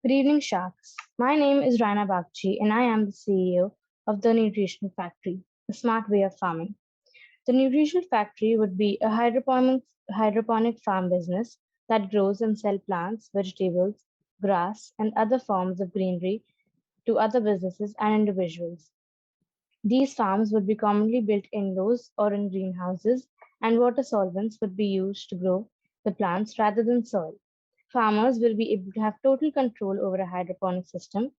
Good evening, Sharks. My name is Rana Bagchi, and I am the CEO of the Nutritional Factory, a smart way of farming. The Nutritional Factory would be a hydroponic farm business that grows and sells plants, vegetables, grass, and other forms of greenery to other businesses and individuals. These farms would be commonly built indoors or in greenhouses, and water solvents would be used to grow the plants rather than soil. Farmers will be able to have total control over a hydroponic system.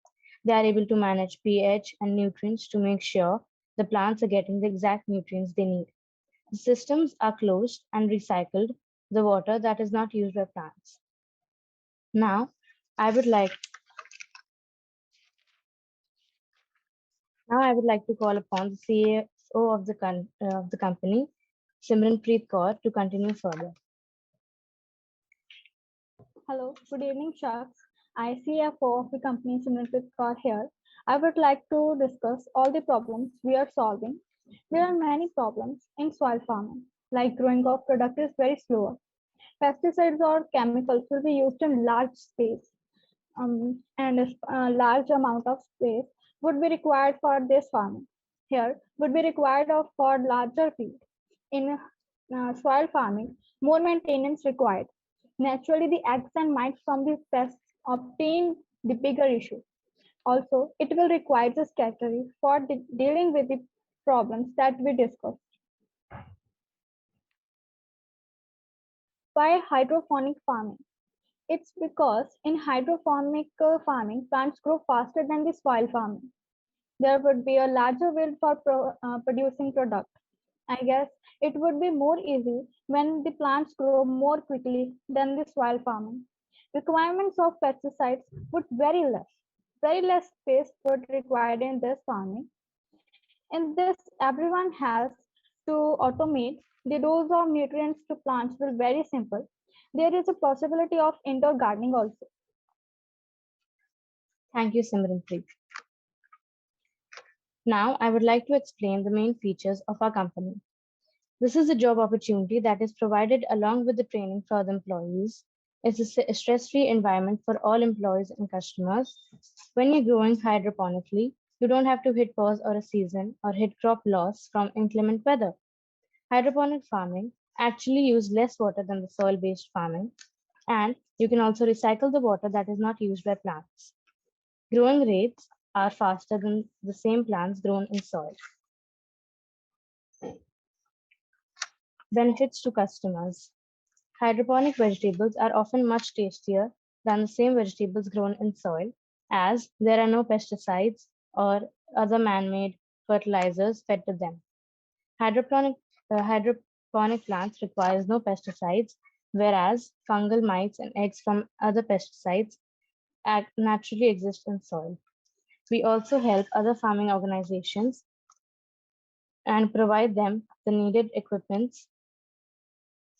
They are able to manage pH and nutrients to make sure the plants are getting the exact nutrients they need. The systems are closed and recycled the water that is not used by plants. Now, I would like Now I would like to call upon the CEO of the company, Simranpreet Kaur, to continue further. Hello, good evening, Sharks. I CFO of the company Simranpreet Kaur here. I would like to discuss all the problems we are solving. There are many problems in soil farming, like growing of product is very slower. Pesticides or chemicals will be used in large space, and a large amount of space would be required for this farming. Here would be required for larger field. In soil farming, more maintenance required. Naturally, the eggs and mites from the pests obtain the bigger issue. Also, it will require the strategy for dealing with the problems that we discussed. Why hydroponic farming? It's because in hydroponic farming, plants grow faster than the soil farming. There would be a larger yield for producing product. I guess it would be more easy when the plants grow more quickly than the soil farming. Requirements of pesticides would very less space would required in this farming. In this, everyone has to automate the dose of nutrients to plants will very simple. There is a possibility of indoor gardening also. Thank you, Simranpreet. Now, I would like to explain the main features of our company. This is a job opportunity that is provided along with the training for the employees. It's a stress-free environment for all employees and customers. When you're growing hydroponically, you don't have to hit pause or a season or hit crop loss from inclement weather. Hydroponic farming actually uses less water than the soil-based farming, and you can also recycle the water that is not used by plants. Growing rates are faster than the same plants grown in soil. Benefits to customers. Hydroponic vegetables are often much tastier than the same vegetables grown in soil, as there are no pesticides or other man-made fertilizers fed to them. Hydroponic plants requires no pesticides, whereas fungal mites and eggs from other pesticides naturally exist in soil. We also help other farming organizations and provide them the needed equipment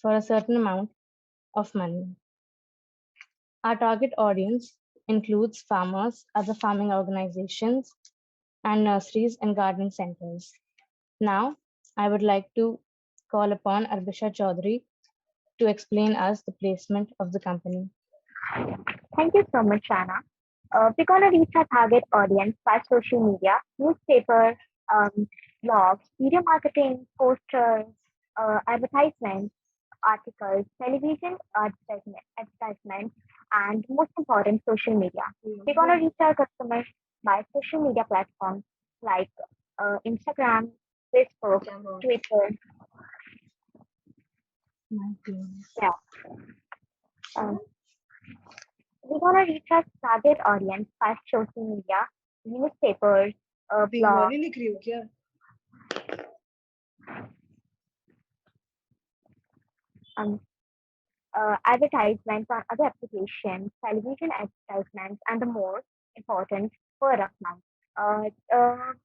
for a certain amount of money. Our target audience includes farmers, other farming organizations, and nurseries and gardening centers. Now, I would like to call upon Arbisha Chaudhary to explain us the placement of the company. Thank you so much, Rana. We're going to reach our target audience by social media, newspaper, blogs, video marketing, posters, advertisements, articles, television advertisements, and most important, social media. We're going to reach our customers by social media platforms like Instagram, Facebook, Twitter. Yeah. We're going to reach our target audience by social media, newspapers, blogs, advertisements on other applications, television advertisements, and the more important, word of mouth.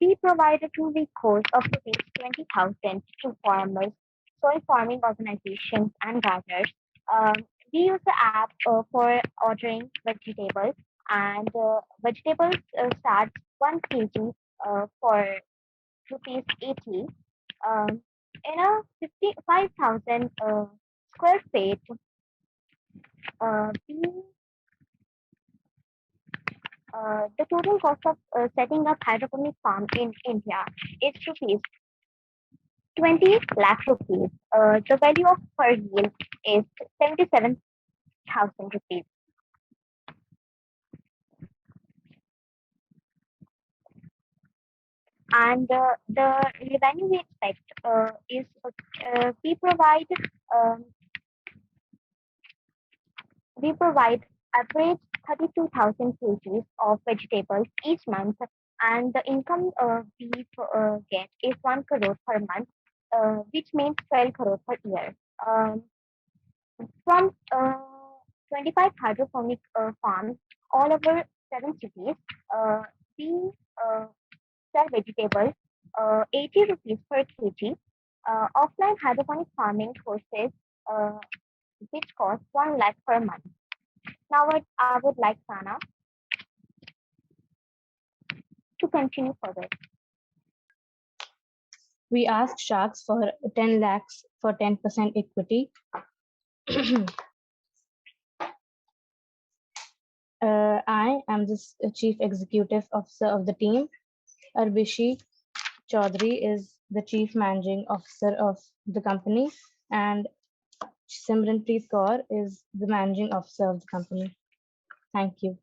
We provide a 2-week course of rupees 20,000 to farmers, soil farming organizations, and gardeners. We use the app for ordering vegetables, and vegetables start 1 kg for rupees 80. In a 55,000 square feet, we The total cost of setting up hydroponic farm in India is rupees 20 lakh rupees. The value of per yield is 77,000 rupees. And the revenue we expect is um, we provide average 32,000 kgs of vegetables each month, and the income we get is 1 crore per month, which means 12 crore per year. Um, from 25 hydroponic farms all over 7 cities, we uh, sell vegetables 80 rupees per kg. Offline hydroponic farming courses, uh, which cost 1 lakh per month. Now I would like Sana to continue further. We asked sharks for 10 lakhs for 10% equity. I am the chief executive officer of the team. Orphicy Chaudhary is the chief managing officer of the company, and Simranpreet Kaur is the managing officer of the company. Thank you.